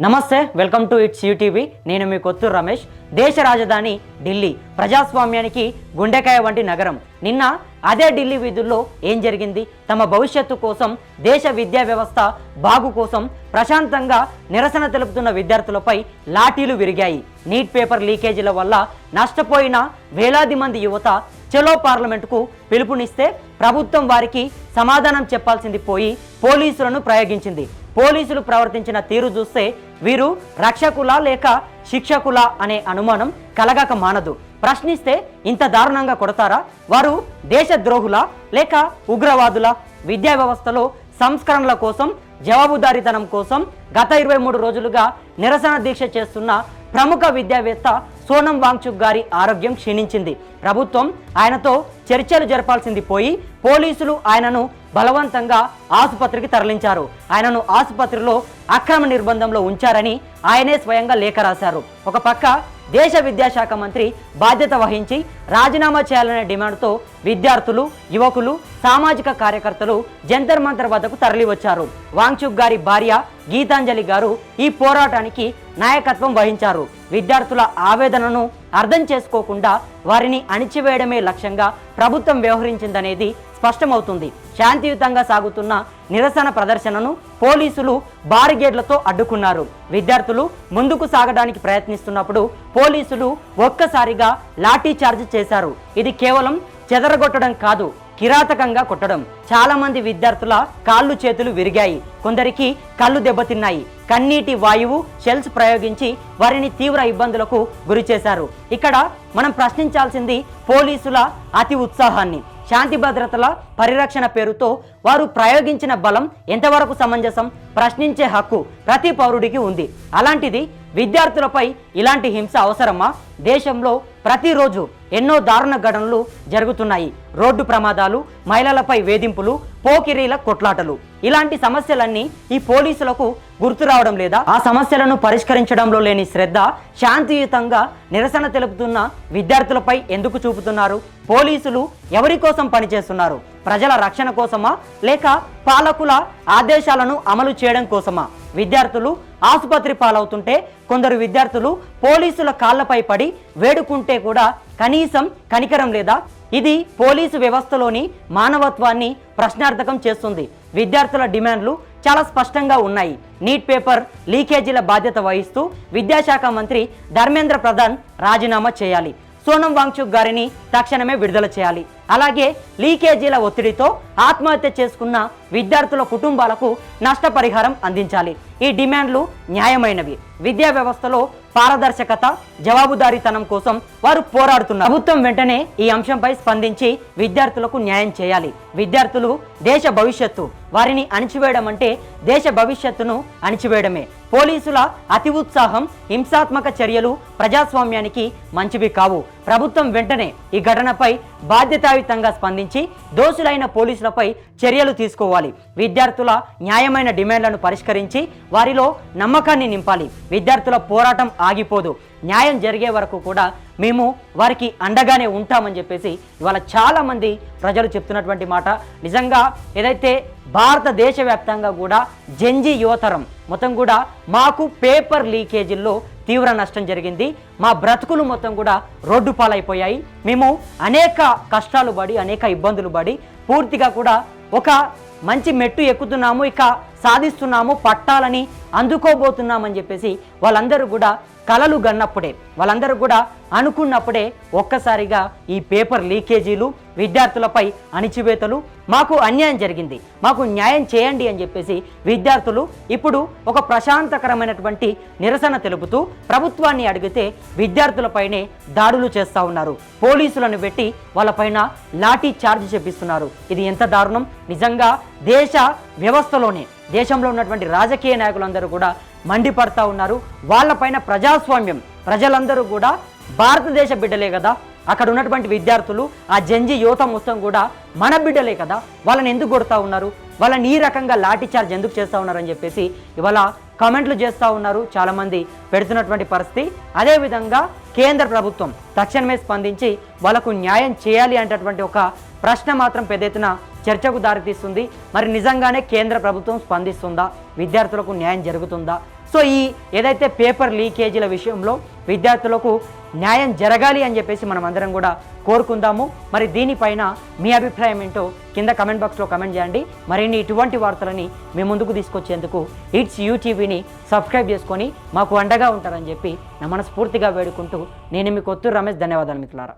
నమస్తే, welcome to it's UTV. నేను మీ కొత్తూరు రమేష్. దేశ రాజధాని ఢిల్లీ ప్రజాస్వామ్యానికి గుండెకాయ వంటి నగరం. నిన్న అదే ఢిల్లీ వీధుల్లో ఏం జరిగింది? తమ భవిష్యత్తు కోసం, దేశ విద్యా వ్యవస్థ బాగు కోసం ప్రశాంతంగా నిరసన తెలుపుతున్న విద్యార్థులపై లాఠీలు విరిగాయి. నీట్ పేపర్ లీకేజీల వల్ల నష్టపోయిన వేలాది మంది యువత చలో పార్లమెంటుకు పిలుపునిస్తే ప్రభుత్వం వారికి సమాధానం చెప్పాల్సింది పోయి పోలీసులను ప్రయోగించింది. పోలీసులు ప్రవర్తించిన తీరు చూస్తే వీరు రక్షకులా లేక శిక్షకులా అనే అనుమానం కలగక మానదు. ప్రశ్నిస్తే ఇంత దారుణంగా కొడతారా? వారు దేశద్రోహులా లేక ఉగ్రవాదులా? విద్యా వ్యవస్థలో సంస్కరణల కోసం, జవాబుదారీతనం కోసం గత 23 రోజులుగా నిరసన దీక్ష చేస్తున్న ప్రముఖ విద్యావేత్త సోనం వాంగ్చుక్ గారి ఆరోగ్యం క్షీణించింది. ప్రభుత్వం ఆయనతో చర్చలు జరపాల్సింది పోయి పోలీసులు ఆయనను బలవంతంగా ఆసుపత్రికి తరలించారు. ఆయనను ఆసుపత్రిలో అక్రమ నిర్బంధంలో ఉంచారని ఆయనే స్వయంగా లేఖ రాశారు. ఒక పక్క దేశ విద్యాశాఖ మంత్రి బాధ్యత వహించి రాజీనామా చేయాలనే డిమాండ్తో విద్యార్థులు, యువకులు, సామాజిక కార్యకర్తలు జంతర్ మంతర్ వద్దకు తరలివచ్చారు. వాంగ్చుక్ గారి భార్య గీతాంజలి గారు ఈ పోరాటానికి నాయకత్వం వహించారు. విద్యార్థుల ఆవేదనను అర్థం చేసుకోకుండా వారిని అణిచివేయడమే లక్ష్యంగా ప్రభుత్వం వ్యవహరించిందనేది స్పష్టమవుతుంది. శాంతియుతంగా సాగుతున్న నిరసన ప్రదర్శనను పోలీసులు బారిగేడ్లతో అడ్డుకున్నారు. విద్యార్థులు ముందుకు సాగడానికి ప్రయత్నిస్తున్నప్పుడు పోలీసులు ఒక్కసారిగా లాఠీ చార్జ్ చేశారు. ఇది కేవలం చెదరగొట్టడం కాదు, కిరాతకంగా కొట్టడం. చాలా మంది విద్యార్థుల కాళ్ళు చేతులు విరిగాయి, కొందరికి కళ్ళు దెబ్బతిన్నాయి. కన్నీటి వాయువు షెల్స్ ప్రయోగించి వారిని తీవ్ర ఇబ్బందులకు గురి చేశారు. ఇక్కడ మనం ప్రశ్నించాల్సింది పోలీసుల అతి ఉత్సాహాన్ని. శాంతి భద్రతల పరిరక్షణ పేరుతో వారు ప్రయోగించిన బలం ఎంతవరకు సమంజసం? ప్రశ్నించే హక్కు ప్రతి పౌరుడికి ఉంది. అలాంటిది విద్యార్థులపై ఇలాంటి హింస అవసరమా? దేశంలో ప్రతిరోజు ఎన్నో దారుణ ఘటనలు జరుగుతున్నాయి. రోడ్డు ప్రమాదాలు, మహిళలపై వేధింపులు, పోకిరీల కొట్లాటలు. ఇలాంటి సమస్యలన్నీ ఈ పోలీసులకు గుర్తు రావడం లేదా? ఆ సమస్యలను పరిష్కరించడంలో లేని శ్రద్ధ శాంతియుతంగా నిరసన తెలుపుతున్న విద్యార్థులపై ఎందుకు చూపుతున్నారు? పోలీసులు ఎవరి కోసం పనిచేస్తున్నారు? ప్రజల రక్షణ కోసమా లేక పాలకుల ఆదేశాలను అమలు చేయడం కోసమా? విద్యార్థులు ఆసుపత్రి పాలవుతుంటే కొందరు విద్యార్థులు పోలీసుల కాళ్లపై పడి వేడుకుంటే కూడా కనీసం కనికరం లేదా? ఇది పోలీసు వ్యవస్థలోని మానవత్వాన్ని ప్రశ్నార్థకం చేస్తుంది. విద్యార్థుల డిమాండ్లు చాలా స్పష్టంగా ఉన్నాయి. నీట్ పేపర్ లీకేజీల బాధ్యత వహిస్తూ విద్యాశాఖ మంత్రి ధర్మేంద్ర ప్రధాన్ రాజీనామా చేయాలి. సోనం వాంగ్చుక్ గారిని తక్షణమే విడుదల చేయాలి. అలాగే లీకేజీల ఒత్తిడితో ఆత్మహత్య చేసుకున్న విద్యార్థుల కుటుంబాలకు నష్టపరిహారం అందించాలి. ఈ డిమాండ్లు న్యాయమైనవి. విద్యా వ్యవస్థలో పారదర్శకత, జవాబుదారీతనం కోసం వారు పోరాడుతున్నారు. ప్రభుత్వం వెంటనే ఈ అంశంపై స్పందించి విద్యార్థులకు న్యాయం చేయాలి. విద్యార్థులు దేశ భవిష్యత్తు. వారిని అణిచివేయడం అంటే దేశ భవిష్యత్తును అణిచివేయడమే. పోలీసుల అతి ఉత్సాహం, హింసాత్మక చర్యలు ప్రజాస్వామ్యానికి మంచివి కావు. ప్రభుత్వం వెంటనే ఈ ఘటనపై బాధ్యతాయుతంగా స్పందించి దోషులైన పోలీసులపై చర్యలు తీసుకోవాలి. విద్యార్థుల న్యాయమైన డిమాండ్లను పరిష్కరించి వారిలో నమ్మకాన్ని నింపాలి. విద్యార్థుల పోరాటం ఆగిపోదు. న్యాయం జరిగే వరకు కూడా మేము వారికి అండగానే ఉంటామని చెప్పేసి ఇవాళ చాలామంది ప్రజలు చెప్తున్నటువంటి మాట. నిజంగా ఏదైతే భారతదేశ వ్యాప్తంగా కూడా జెన్జీ యువతరం మొత్తం కూడా మాకు పేపర్ లీకేజీల్లో తీవ్ర నష్టం జరిగింది, మా బ్రతుకులు మొత్తం కూడా రోడ్డు పాలైపోయాయి, మేము అనేక కష్టాలు పడి అనేక ఇబ్బందులు పడి పూర్తిగా కూడా ఒక మంచి మెట్టు ఎక్కుతున్నాము, ఇక సాధిస్తున్నాము, పట్టాలని అందుకోబోతున్నామని చెప్పేసి వాళ్ళందరూ కూడా కలలు గన్నప్పుడే, వాళ్ళందరూ కూడా అనుకున్నప్పుడే ఒక్కసారిగా ఈ పేపర్ లీకేజీలు, విద్యార్థులపై అణిచివేతలు, మాకు అన్యాయం జరిగింది, మాకు న్యాయం చేయండి అని చెప్పేసి విద్యార్థులు ఇప్పుడు ఒక ప్రశాంతకరమైనటువంటి నిరసన తెలుపుతూ ప్రభుత్వాన్ని అడిగితే విద్యార్థులపైనే దాడులు చేస్తూ ఉన్నారు. పోలీసులను పెట్టి వాళ్ళపైన లాఠీ చార్జ్ చేపిస్తున్నారు. ఇది ఎంత దారుణం! నిజంగా దేశ వ్యవస్థలోనే దేశంలో ఉన్నటువంటి రాజకీయ నాయకులందరూ కూడా మండిపడతా ఉన్నారు. వాళ్ళపైన ప్రజాస్వామ్యం, ప్రజలందరూ కూడా భారతదేశ బిడ్డలే కదా, అక్కడ ఉన్నటువంటి విద్యార్థులు, ఆ జెన్జీ యువత మొత్తం కూడా మన బిడ్డలే కదా, వాళ్ళని ఎందుకు కొడతా ఉన్నారు? వాళ్ళని ఈ రకంగా లాఠీ చార్జ్ ఎందుకు చేస్తూ ఉన్నారని చెప్పేసి ఇవాళ కామెంట్లు చేస్తూ ఉన్నారు, చాలామంది పెడుతున్నటువంటి పరిస్థితి. అదేవిధంగా కేంద్ర ప్రభుత్వం తక్షణమే స్పందించి వాళ్ళకు న్యాయం చేయాలి అనేటటువంటి ఒక ప్రశ్న మాత్రం పెద్ద ఎత్తున చర్చకు దారితీస్తుంది. మరి నిజంగానే కేంద్ర ప్రభుత్వం స్పందిస్తుందా? విద్యార్థులకు న్యాయం జరుగుతుందా? సో ఈ ఏదైతే పేపర్ లీకేజీల విషయంలో విద్యార్థులకు న్యాయం జరగాలి అని చెప్పేసి మనం అందరం కూడా కోరుకుందాము. మరి దీనిపైన మీ అభిప్రాయం ఏంటో కింద కమెంట్ బాక్స్లో కమెంట్ చేయండి. మరిన్ని ఇటువంటి వార్తలని మీ ముందుకు తీసుకొచ్చేందుకు ఇట్స్ యూటీవీని సబ్స్క్రైబ్ చేసుకొని మాకు అండగా ఉంటారని చెప్పి నా మనస్ఫూర్తిగా వేడుకుంటూ నేను మీ కొత్తూరు రమేష్. ధన్యవాదాలు మిత్రులారా.